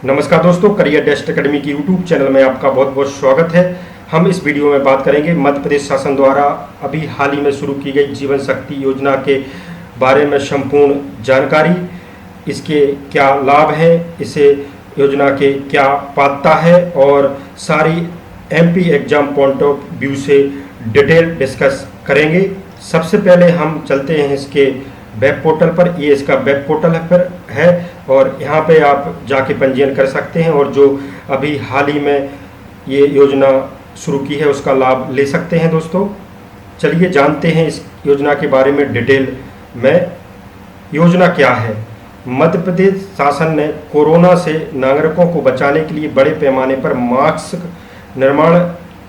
नमस्कार दोस्तों, career डेस्ट academy की यूट्यूब चैनल में आपका बहुत बहुत स्वागत है। हम इस वीडियो में बात करेंगे मध्य प्रदेश शासन द्वारा अभी हाल ही में शुरू की गई जीवन शक्ति योजना के बारे में संपूर्ण जानकारी, इसके क्या लाभ हैं, इसे योजना के क्या पात्रता है और सारी MP exam point of view से डिटेल डिस्कस करेंगे। सबसे पहले हम चलते हैं इसके वेब पोर्टल पर। ये इसका वेब पोर्टल है और यहाँ पे आप जाके पंजीयन कर सकते हैं और जो अभी हाल ही में ये योजना शुरू की है उसका लाभ ले सकते हैं। दोस्तों चलिए जानते हैं इस योजना के बारे में डिटेल में। योजना क्या है? मध्य प्रदेश शासन ने कोरोना से नागरिकों को बचाने के लिए बड़े पैमाने पर मास्क निर्माण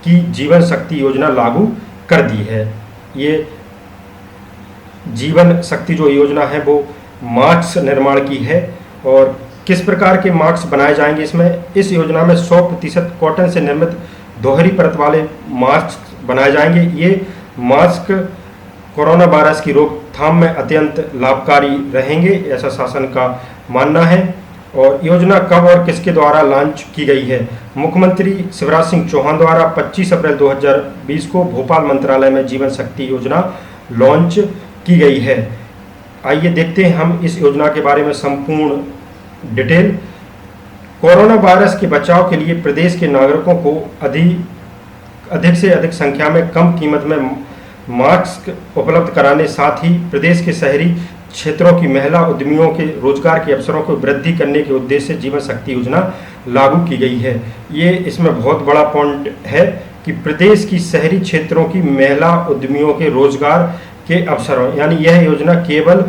की जीवन शक्ति योजना लागू कर दी है। ये जीवन शक्ति जो योजना है वो मास्क निर्माण की है और किस प्रकार के मास्क बनाए जाएंगे इस योजना में 100% कॉटन से निर्मित दोहरी परत वाले मास्क बनाए जाएंगे। ये मास्क कोरोना वायरस की रोकथाम में अत्यंत लाभकारी रहेंगे, ऐसा शासन का मानना है। और योजना कब और किसके द्वारा लॉन्च की गई है? मुख्यमंत्री शिवराज सिंह चौहान द्वारा 25 अप्रैल 2020 को भोपाल मंत्रालय में जीवन शक्ति योजना लॉन्च की गई है। आइए देखते हैं हम इस योजना के बारे में संपूर्ण डिटेल। कोरोना वायरस के बचाव के लिए प्रदेश के नागरिकों को अधिक से अधिक संख्या में कम कीमत में मास्क उपलब्ध कराने, साथ ही प्रदेश के शहरी क्षेत्रों की महिला उद्यमियों के रोजगार के अवसरों को वृद्धि करने के उद्देश्य से जीवन शक्ति योजना लागू की गई है। ये इसमें बहुत बड़ा पॉइंट है कि प्रदेश की शहरी क्षेत्रों की महिला उद्यमियों के रोजगार के अवसरों, यानी यह योजना केवल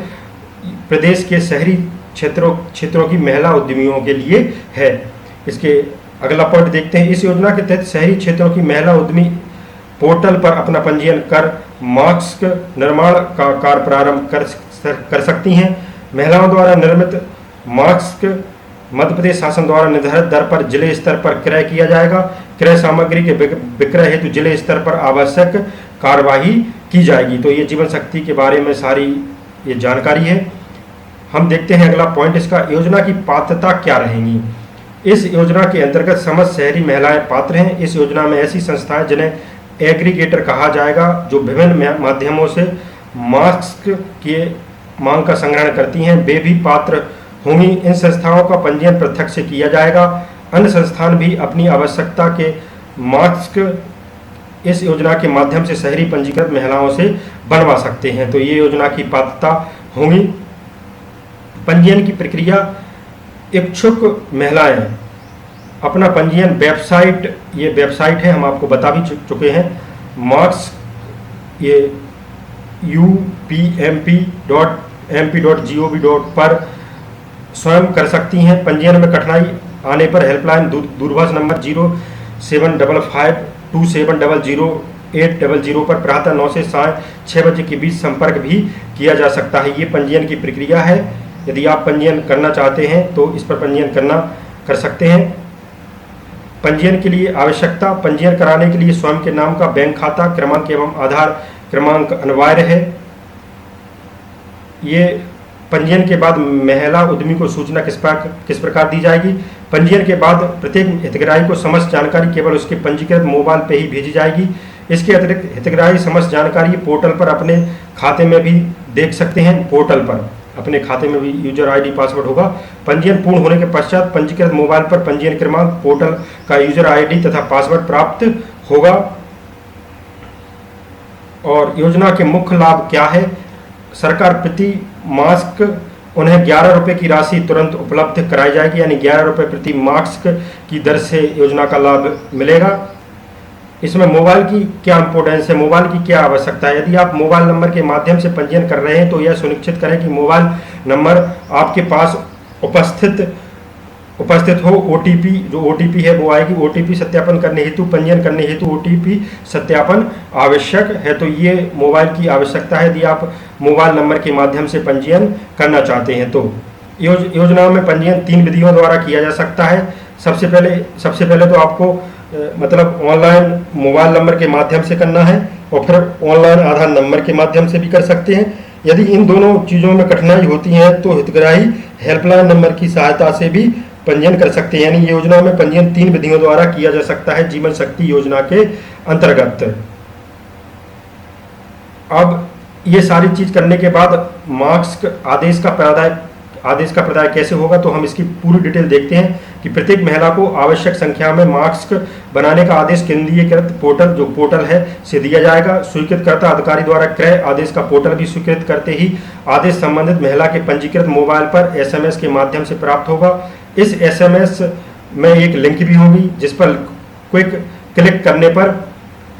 प्रदेश के शहरी क्षेत्रों की महिला उद्यमियों के लिए है। इसके अगला पॉइंट देखते हैं। इस योजना के तहत शहरी क्षेत्रों की महिला उद्यमी पोर्टल पर अपना पंजीयन कर मास्क निर्माण का कार्य प्रारंभ कर सकती हैं। महिलाओं द्वारा निर्मित मास्क मध्य प्रदेश शासन द्वारा निर्धारित दर पर जिले स्तर पर क्रय किया जाएगा। क्रय सामग्री के विक्रय हेतु जिले स्तर पर आवश्यक कार्यवाही की जाएगी। तो ये जीवन शक्ति के बारे में सारी ये जानकारी है। हम देखते हैं अगला पॉइंट इसका। योजना की पात्रता क्या रहेंगी? इस योजना के अंतर्गत समस्त शहरी महिलाएं पात्र हैं। इस योजना में ऐसी संस्थाएं जिन्हें एग्रीगेटर कहा जाएगा, जो विभिन्न माध्यमों से मास्क के मांग का संग्रहण करती हैं, वे भी पात्र होंगी। इन संस्थाओं का पंजीयन पृथक से किया जाएगा। अन्य संस्थान भी अपनी आवश्यकता के मास्क इस योजना के माध्यम से शहरी पंजीकृत महिलाओं से बनवा सकते हैं। तो ये योजना की पात्रता होगी। पंजीयन की प्रक्रिया, इच्छुक महिलाएं अपना पंजीयन वेबसाइट, ये वेबसाइट है, हम आपको बता भी चुके हैं, मास्क ये upmp.gov पर स्वयं कर सकती हैं। पंजीयन में कठिनाई आने पर हेल्पलाइन दूरभाष नंबर 075527000800 पर प्रातः 9 से साय 6 बजे के बीच संपर्क भी किया जा सकता है। ये पंजीयन की प्रक्रिया है। यदि आप पंजीयन करना चाहते हैं तो इस पर पंजीयन कर सकते हैं। पंजीयन के लिए आवश्यकता, पंजीयन कराने के लिए स्वयं के नाम का बैंक खाता क्रमांक एवं आधार क्रमांक अनिवार्य है। ये पंजीयन के बाद महिला उद्यमी को सूचना किस प्रकार दी जाएगी? पंजीयन के बाद प्रत्येक हितग्राही को समस्त जानकारी केवल उसके पंजीकृत मोबाइल पे ही भेजी जाएगी। इसके अतिरिक्त हितग्राही समस्त जानकारी पोर्टल पर अपने खाते में भी देख सकते हैं। पोर्टल पर अपने खाते में भी यूजर आईडी पासवर्ड होगा। पंजीयन पूर्ण होने के पश्चात पंजीकृत मोबाइल पर पंजीयन क्रमांक, पोर्टल का यूजर आईडी तथा पासवर्ड प्राप्त होगा। और योजना के मुख्य लाभ क्या है? सरकार प्रति मास्क उन्हें 11 रुपये की राशि तुरंत उपलब्ध कराई जाएगी, यानी 11 रुपये प्रति मास्क की दर से योजना का लाभ मिलेगा। इसमें मोबाइल की क्या इंपॉर्टेंस है, मोबाइल की क्या आवश्यकता है? यदि आप मोबाइल नंबर के माध्यम से पंजीयन कर रहे हैं तो यह सुनिश्चित करें कि मोबाइल नंबर आपके पास उपस्थित हो। ओटीपी, जो ओटीपी है वो आएगी। ओटीपी सत्यापन करने हेतु, पंजीयन करने हेतु ओटीपी सत्यापन आवश्यक है। तो ये मोबाइल की आवश्यकता है यदि आप मोबाइल नंबर के माध्यम से पंजीयन करना चाहते हैं। तो योजना में पंजीयन 3 विधियों द्वारा किया जा सकता है। सबसे पहले तो आपको मतलब ऑनलाइन मोबाइल नंबर के माध्यम से करना है और फिर ऑनलाइन आधार नंबर के माध्यम से भी कर सकते हैं। यदि इन दोनों चीज़ों में कठिनाई होती है तो हितग्राही हेल्पलाइन नंबर की सहायता से भी पंजीयन कर सकते हैं। यानी ये योजना में पंजीयन 3 विधियों द्वारा किया जा सकता है जीवन शक्ति योजना के अंतर्गत। अब ये सारी चीज करने के बाद मार्क्स आदेश का प्रदाय कैसे होगा, तो हम इसकी पूरी डिटेल देखते हैं कि प्रत्येक महिला को आवश्यक संख्या में मार्क्स बनाने का आदेश केंद्रीयकृत पोर्टल जो पोर्टल है से दिया जाएगा। स्वीकृतकर्ता अधिकारी द्वारा क्रय आदेश का पोर्टल भी स्वीकृत करते ही आदेश संबंधित महिला के पंजीकृत मोबाइल पर SMS के माध्यम से प्राप्त होगा। इस SMS में एक लिंक भी होगी जिस पर क्लिक करने पर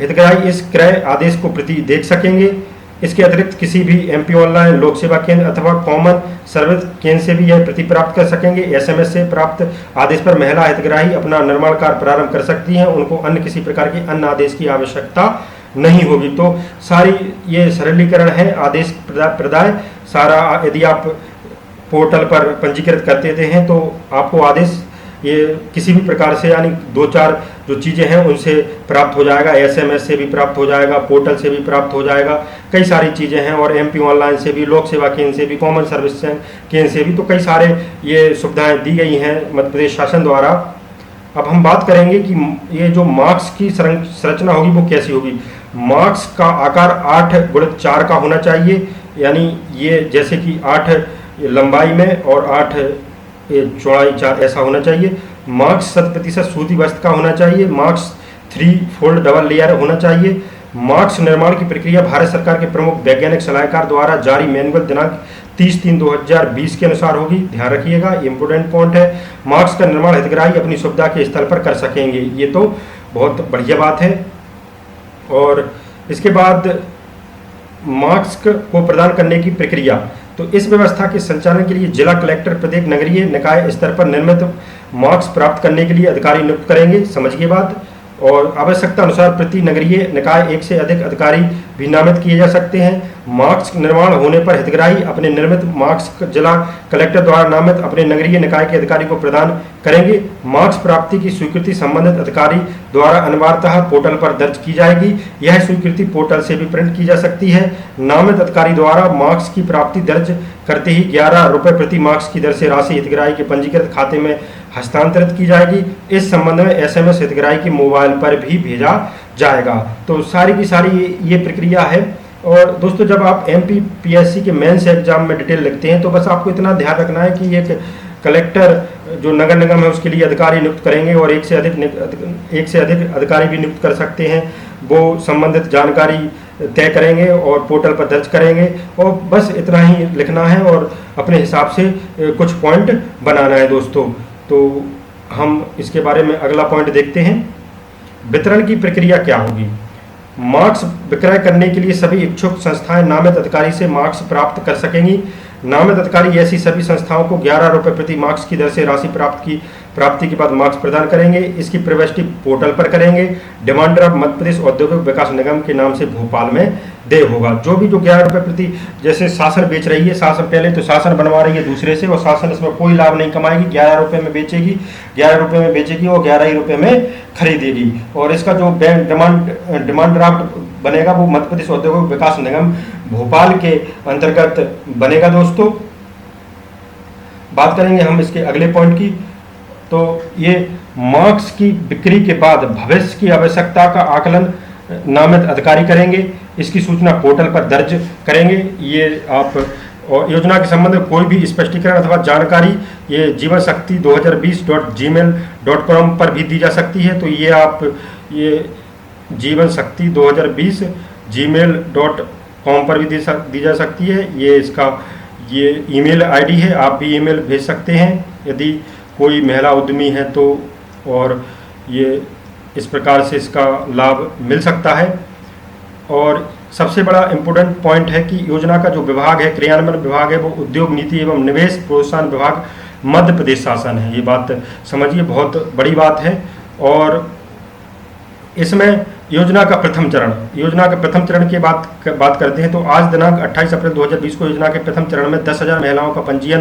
हितग्राही इस क्रय आदेश को प्रति देख सकेंगे। इसके अतिरिक्त किसी भी MP ऑनलाइन, लोक सेवा केंद्र अथवा कॉमन सर्विस केंद्र से भी यह प्रति प्राप्त कर सकेंगे। SMS से प्राप्त आदेश पर महिला हितग्राही अपना निर्माण कार्य प्रारंभ कर सकती हैं। उनको अन्य किसी प्रकार के अन्य आदेश की आवश्यकता नहीं होगी। तो सारी ये सरलीकरण है आदेश प्रदाय सारा। यदि आप पोर्टल पर पंजीकृत करते हैं तो आपको आदेश ये किसी भी प्रकार से यानी 2-4 जो चीज़ें हैं उनसे प्राप्त हो जाएगा। SMS से भी प्राप्त हो जाएगा, पोर्टल से भी प्राप्त हो जाएगा, कई सारी चीज़ें हैं। और MP ऑनलाइन से भी, लोक सेवा केंद्र से भी, कॉमन सर्विस केंद्र से भी, तो कई सारे ये सुविधाएं दी गई हैं मध्य प्रदेश शासन द्वारा। अब हम बात करेंगे कि ये जो मार्क्स की संरचना होगी वो कैसी होगी। मार्क्स का आकार 8x4 का होना चाहिए, यानी ये जैसे कि 8 लंबाई में और 8 चौड़ाई 4 ऐसा होना चाहिए। मार्क्स 100% सूती वस्त्र का होना चाहिए। मार्क्स 3 फोल्ड डबल लेयर होना चाहिए। मार्क्स निर्माण की प्रक्रिया भारत सरकार के प्रमुख वैज्ञानिक सलाहकार द्वारा जारी मैनुअल दिनांक 30/3/2020 के अनुसार होगी। ध्यान रखिएगा, इंपोर्टेंट पॉइंट है। मार्क्स का निर्माण हितग्राही अपनी सुविधा के स्थल पर कर सकेंगे। ये तो बहुत बढ़िया बात है। और इसके बाद मार्क्स को प्रदान करने की प्रक्रिया, तो इस व्यवस्था के संचालन के लिए जिला कलेक्टर प्रत्येक नगरीय निकाय स्तर पर निर्मित मार्क्स प्राप्त करने के लिए अधिकारी नियुक्त करेंगे। समझिए बात। और आवश्यकता अनुसार प्रति नगरीय निकाय 1 से अधिक अधिकारी भी नामित किए जा सकते हैं। मार्क्स निर्माण होने पर हितग्राही अपने निर्मित मार्क्स जिला कलेक्टर द्वारा नामित अपने नगरीय निकाय के अधिकारी को प्रदान करेंगे। मार्क्स प्राप्ति की स्वीकृति संबंधित अधिकारी द्वारा अनिवार्यतः पोर्टल पर दर्ज की जाएगी। यह स्वीकृति पोर्टल से भी प्रिंट की जा सकती है। नामित अधिकारी द्वारा मार्क्स की प्राप्ति दर्ज करते ही 11 रुपये प्रति मार्क्स की दर से राशि हितग्राही के पंजीकृत खाते में हस्तांतरित की जाएगी। इस संबंध में SMS हितग्राही के मोबाइल पर भी भेजा जाएगा। तो सारी की सारी ये प्रक्रिया है। और दोस्तों, जब आप MPPSC के मेंस एग्जाम में डिटेल लिखते हैं तो बस आपको इतना ध्यान रखना है कि एक कलेक्टर जो नगर निगम है उसके लिए अधिकारी नियुक्त करेंगे और एक से अधिक अधिकारी भी नियुक्त कर सकते हैं। वो संबंधित जानकारी तय करेंगे और पोर्टल पर दर्ज करेंगे। और बस इतना ही लिखना है और अपने हिसाब से कुछ पॉइंट बनाना है दोस्तों। तो हम इसके बारे में अगला पॉइंट देखते हैं। वितरण की प्रक्रिया क्या होगी। मार्क्स विक्रय करने के लिए सभी इच्छुक संस्थाएं नामित अधिकारी से मार्क्स प्राप्त कर सकेंगी। नामित अधिकारी ऐसी सभी संस्थाओं को 11 रुपये प्रति मार्क्स की दर से राशि प्राप्ति के बाद मार्क्स प्रदान करेंगे। इसकी प्रविष्टि पोर्टल पर करेंगे। डिमांड ड्राफ्ट मध्य प्रदेश औद्योगिक विकास निगम के नाम से भोपाल में दे होगा। जो भी जो 11 रुपये प्रति, जैसे शासन बेच रही है, शासन पहले तो शासन बनवा रही है दूसरे से और शासन इसमें कोई लाभ नहीं कमाएगी। 11 रुपये में बेचेगी, 11 रुपये में बेचेगी और 11 ही रुपये में खरीदेगी। और इसका जो डिमांड ड्राफ्ट बनेगा वो मध्य प्रदेश औद्योगिक विकास निगम भोपाल के अंतर्गत बनेगा। दोस्तों, बात करेंगे हम इसके अगले पॉइंट की। तो ये मार्क्स की बिक्री के बाद भविष्य की आवश्यकता का आकलन नामित अधिकारी करेंगे। इसकी सूचना पोर्टल पर दर्ज करेंगे। ये आप और योजना के संबंध में कोई भी स्पष्टीकरण अथवा जानकारी ये जीवन शक्ति 2020.gmail.com पर भी दी जा सकती है। तो ये आप ये जीवन शक्ति 2020 gmail.com पर भी दी जा सकती है। ये ईमेल आईडी है, आप भी ईमेल भेज सकते हैं यदि कोई महिला उद्यमी है तो। और ये इस प्रकार से इसका लाभ मिल सकता है। और सबसे बड़ा इम्पोर्टेंट पॉइंट है कि योजना का जो विभाग है, क्रियान्वयन विभाग है, वो उद्योग नीति एवं निवेश प्रोत्साहन विभाग मध्य प्रदेश शासन है। ये बात समझिए, बहुत बड़ी बात है। और इसमें योजना का प्रथम चरण की बात करते हैं। तो आज दिनांक 28 अप्रैल 2020 को योजना के प्रथम चरण में 10,000 महिलाओं का पंजीयन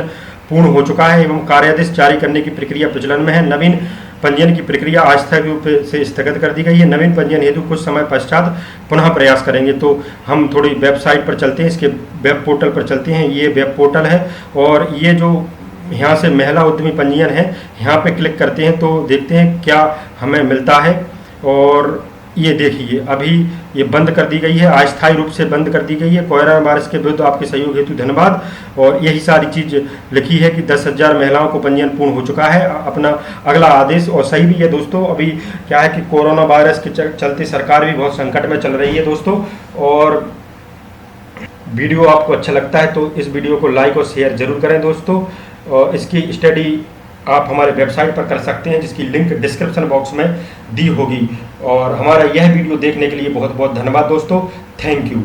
पूर्ण हो चुका है एवं कार्यादेश जारी करने की प्रक्रिया प्रचलन में है। नवीन पंजीयन की प्रक्रिया अस्थायी रूप से स्थगित कर दी गई है। नवीन पंजीयन हेतु कुछ समय पश्चात पुनः प्रयास करेंगे। तो हम थोड़ी वेबसाइट पर चलते हैं, इसके वेब पोर्टल पर चलते हैं। ये वेब पोर्टल है और ये जो यहाँ से महिला उद्यमी पंजीयन है, यहाँ पे क्लिक करते हैं तो देखते हैं क्या हमें मिलता है। और ये देखिए अभी ये बंद कर दी गई है, अस्थायी रूप से बंद कर दी गई है। कोरोना वायरस के विरुद्ध आपके सहयोग हेतु धन्यवाद। और यही सारी चीज़ लिखी है कि 10,000 महिलाओं को पंजीयन पूर्ण हो चुका है। अपना अगला आदेश, और सही भी है दोस्तों। अभी क्या है कि कोरोना वायरस के चलते सरकार भी बहुत संकट में चल रही है दोस्तों। और वीडियो आपको अच्छा लगता है तो इस वीडियो को लाइक और शेयर जरूर करें दोस्तों। और इसकी स्टडी आप हमारे वेबसाइट पर कर सकते हैं, जिसकी लिंक डिस्क्रिप्शन बॉक्स में दी होगी। और हमारा यह वीडियो देखने के लिए बहुत बहुत धन्यवाद दोस्तों। Thank you.